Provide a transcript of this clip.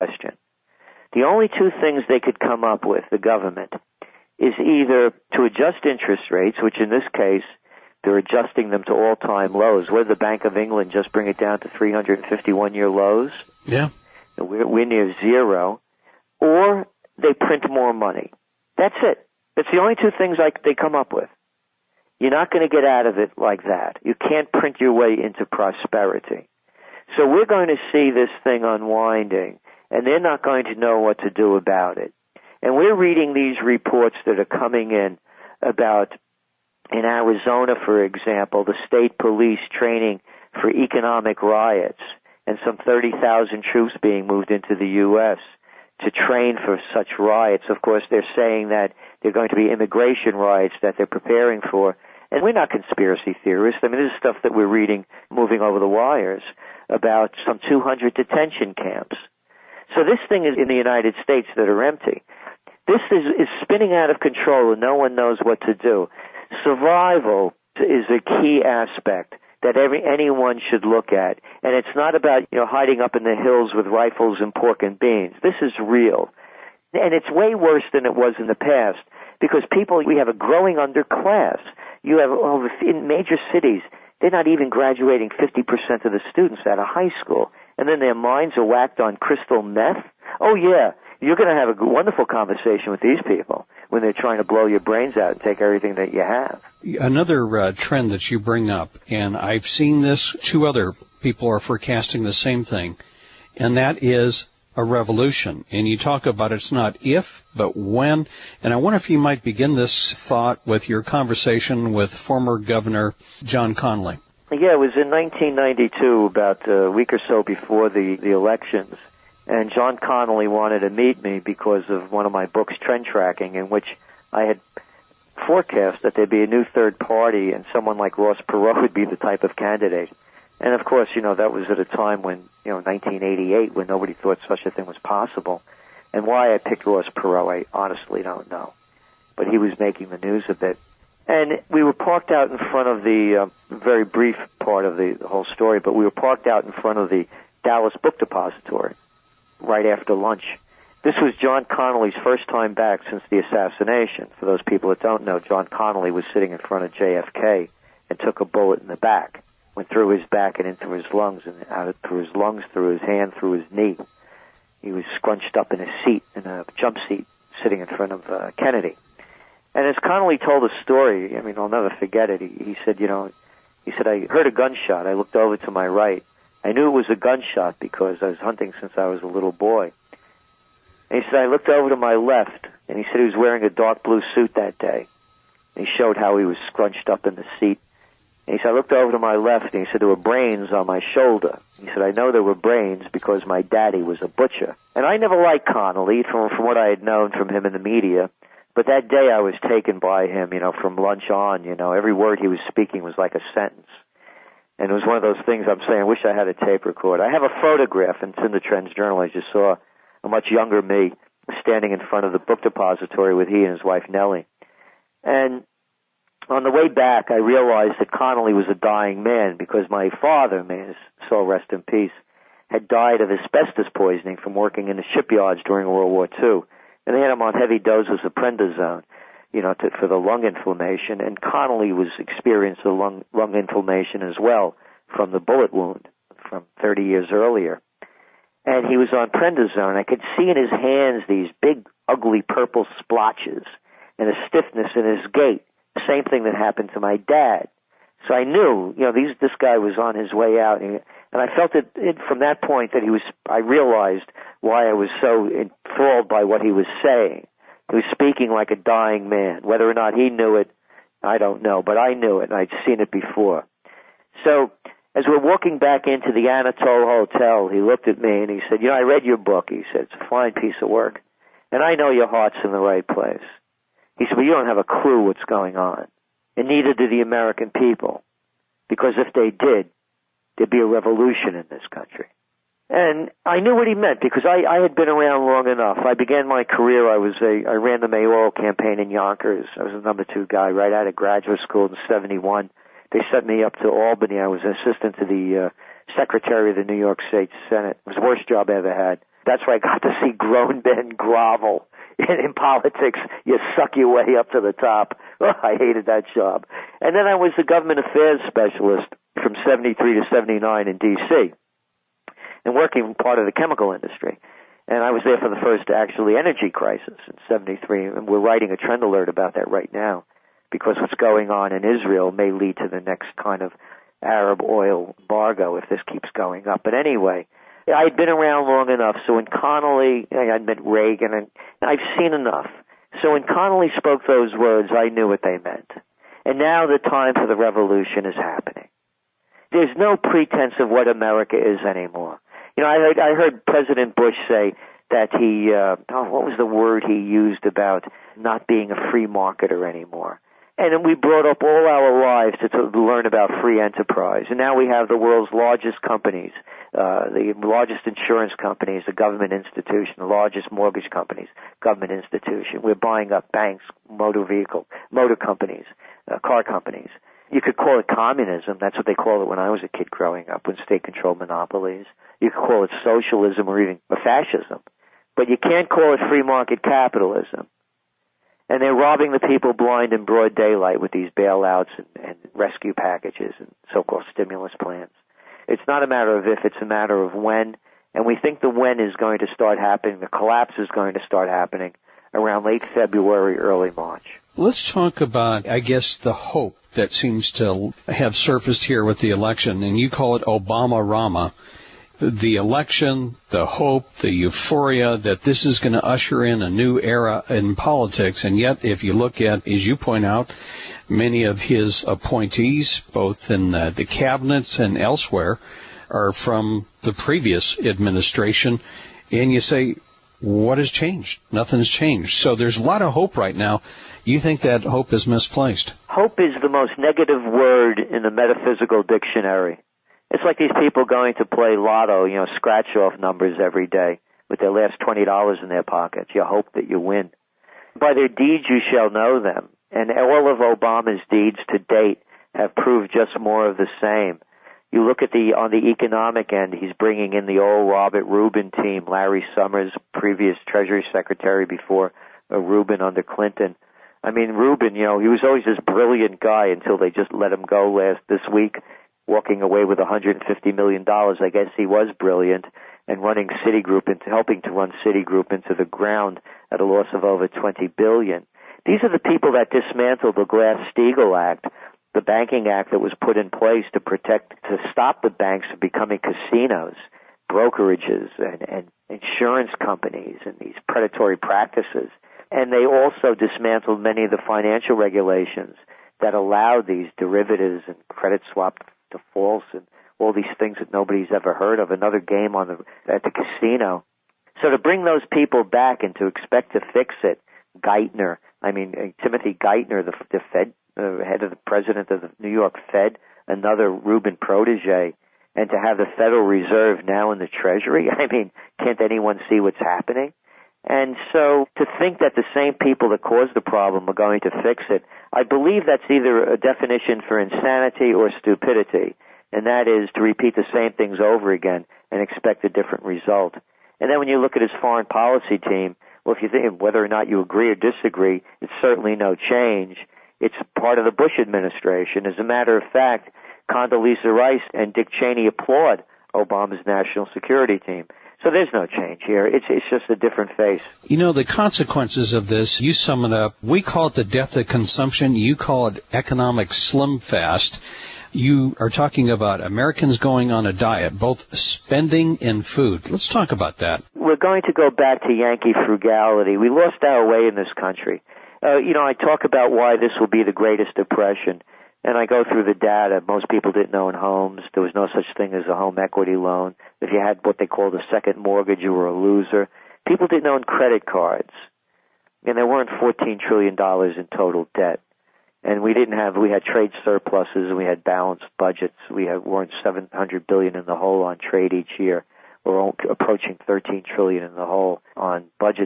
question. The only two things they could come up with, the government, is either to adjust interest rates, which in this case, they're adjusting them to all-time lows. Where did the Bank of England just bring it down to 351-year lows? Yeah. We're near zero. Or they print more money. That's it. It's the only two things they come up with. You're not going to get out of it like that. You can't print your way into prosperity. So we're going to see this thing unwinding, and they're not going to know what to do about it. And we're reading these reports that are coming in about, in Arizona, for example, the state police training for economic riots, and some 30,000 troops being moved into the U.S. to train for such riots. Of course, they're saying that they're going to be immigration riots that they're preparing for. And we're not conspiracy theorists. I mean, this is stuff that we're reading moving over the wires about some 200 detention camps. So this thing is in the United States that are empty. This is spinning out of control and no one knows what to do. Survival is a key aspect that anyone should look at. And it's not about, hiding up in the hills with rifles and pork and beans. This is real. And it's way worse than it was in the past because we have a growing underclass. You have, in major cities, they're not even graduating 50% of the students out of high school. And then their minds are whacked on crystal meth. Oh, yeah, you're going to have a wonderful conversation with these people when they're trying to blow your brains out and take everything that you have. Another trend that you bring up, and I've seen this, two other people are forecasting the same thing, and that is a revolution. And you talk about it's not if, but when. And I wonder if you might begin this thought with your conversation with former Governor John Connally. Yeah, it was in 1992, about a week or so before the elections. And John Connally wanted to meet me because of one of my books, Trend Tracking, in which I had forecast that there'd be a new third party and someone like Ross Perot would be the type of candidate. And, of course, that was at a time when, 1988, when nobody thought such a thing was possible. And why I picked Ross Perot, I honestly don't know. But he was making the news a bit. And we were parked out in front of the, very brief part of the whole story, but we were parked out in front of the Dallas Book Depository right after lunch. This was John Connally's first time back since the assassination. For those people that don't know, John Connally was sitting in front of JFK and took a bullet in the back. Went through his back and into his lungs, and out through his lungs, through his hand, through his knee. He was scrunched up in a seat, in a jump seat, sitting in front of Kennedy. And as Connally told the story, I'll never forget it. He said, I heard a gunshot. I looked over to my right. I knew it was a gunshot because I was hunting since I was a little boy. And he said, I looked over to my left, and he said he was wearing a dark blue suit that day. And he showed how he was scrunched up in the seat. And he said, I looked over to my left, and he said, there were brains on my shoulder. He said, I know there were brains because my daddy was a butcher. And I never liked Connally from what I had known from him in the media. But that day I was taken by him, from lunch on, every word he was speaking was like a sentence. And it was one of those things I'm saying, I wish I had a tape recorder. I have a photograph, and it's in the Trends Journal. I just saw a much younger me standing in front of the book depository with he and his wife Nellie. And on the way back, I realized that Connally was a dying man because my father, may his soul rest in peace, had died of asbestos poisoning from working in the shipyards during World War II. And they had him on heavy doses of prednisone, for the lung inflammation. And Connally was experiencing lung inflammation as well from the bullet wound from 30 years earlier. And he was on prednisone. I could see in his hands these big, ugly purple splotches and a stiffness in his gait. Same thing that happened to my dad. So I knew, this guy was on his way out. And I felt it from that point that I realized why I was so enthralled by what he was saying. He was speaking like a dying man. Whether or not he knew it, I don't know. But I knew it, and I'd seen it before. So as we're walking back into the Anatole Hotel, he looked at me and he said, I read your book. He said, it's a fine piece of work. And I know your heart's in the right place. He said, well, you don't have a clue what's going on. And neither do the American people. Because if they did, there'd be a revolution in this country. And I knew what he meant because I had been around long enough. I began my career, I ran the mayoral campaign in Yonkers. I was the number 2 guy right out of graduate school in 71. They sent me up to Albany. I was an assistant to the secretary of the New York State Senate. It was the worst job I ever had. That's where I got to see grown men grovel. In politics, you suck your way up to the top. Oh, I hated that job. And then I was the government affairs specialist from 73 to 79 in D.C. and working part of the chemical industry. And I was there for the first, actually, energy crisis in 73. And we're writing a trend alert about that right now because what's going on in Israel may lead to the next kind of Arab oil embargo if this keeps going up. But anyway, I'd been around long enough, so when Connolly, I met Reagan, and I've seen enough. So when Connolly spoke those words, I knew what they meant. And now the time for the revolution is happening. There's no pretense of what America is anymore. You know, I heard President Bush say that he, what was the word he used about not being a free marketer anymore? And we brought up all our lives to learn about free enterprise. And now we have the world's largest companies, the largest insurance companies, the government institution, the largest mortgage companies, government institution. We're buying up banks, motor companies, car companies. You could call it communism. That's what they called it when I was a kid growing up, when state-controlled monopolies. You could call it socialism or even fascism. But you can't call it free market capitalism. And they're robbing the people blind in broad daylight with these bailouts and rescue packages and so-called stimulus plans. It's not a matter of if, it's a matter of when. And we think the when is going to start happening. The collapse is going to start happening around late February, early March. Let's talk about, I guess, the hope that seems to have surfaced here with the election. And you call it Obama-Rama. The election, the hope, the euphoria that this is going to usher in a new era in politics. And yet, if you look at, as you point out, many of his appointees, both in the cabinets and elsewhere, are from the previous administration. And you say, what has changed? Nothing's changed. So there's a lot of hope right now. You think that hope is misplaced? Hope is the most negative word in the metaphysical dictionary. It's like these people going to play lotto, scratch-off numbers every day with their last $20 in their pockets. You hope that you win. By their deeds you shall know them. And all of Obama's deeds to date have proved just more of the same. You look at on the economic end, he's bringing in the old Robert Rubin team, Larry Summers, previous Treasury Secretary before Rubin under Clinton. I mean, Rubin, he was always this brilliant guy until they just let him go this week. Walking away with $150 million. I guess he was brilliant, and running Citigroup into helping to run Citigroup into the ground at a loss of over $20 billion. These are the people that dismantled the Glass-Steagall Act, the banking act that was put in place to stop the banks from becoming casinos, brokerages, and insurance companies, and these predatory practices. And they also dismantled many of the financial regulations that allowed these derivatives and credit swap defaults and all these things that nobody's ever heard of, another game at the casino. So to bring those people back and to expect to fix it, Timothy Geithner, the Fed, head of the president of the New York Fed, another Rubin protege, and to have the Federal Reserve now in the Treasury, can't anyone see what's happening? And so to think that the same people that caused the problem are going to fix it, I believe that's either a definition for insanity or stupidity, and that is to repeat the same things over again and expect a different result. And then when you look at his foreign policy team, well, if you think whether or not you agree or disagree, it's certainly no change. It's part of the Bush administration. As a matter of fact, Condoleezza Rice and Dick Cheney applaud Obama's national security team. So there's no change here. It's just a different face. The consequences of this, you sum it up. We call it the death of consumption. You call it economic slim fast. You are talking about Americans going on a diet, both spending and food. Let's talk about that. We're going to go back to Yankee frugality. We lost our way in this country. I talk about why this will be the greatest depression. And I go through the data. Most people didn't own homes. There was no such thing as a home equity loan. If you had what they called a second mortgage, you were a loser. People didn't own credit cards. And there weren't $14 trillion in total debt. And we had trade surpluses and we had balanced budgets. We weren't $700 billion in the hole on trade each year. We're approaching $13 trillion in the hole on budget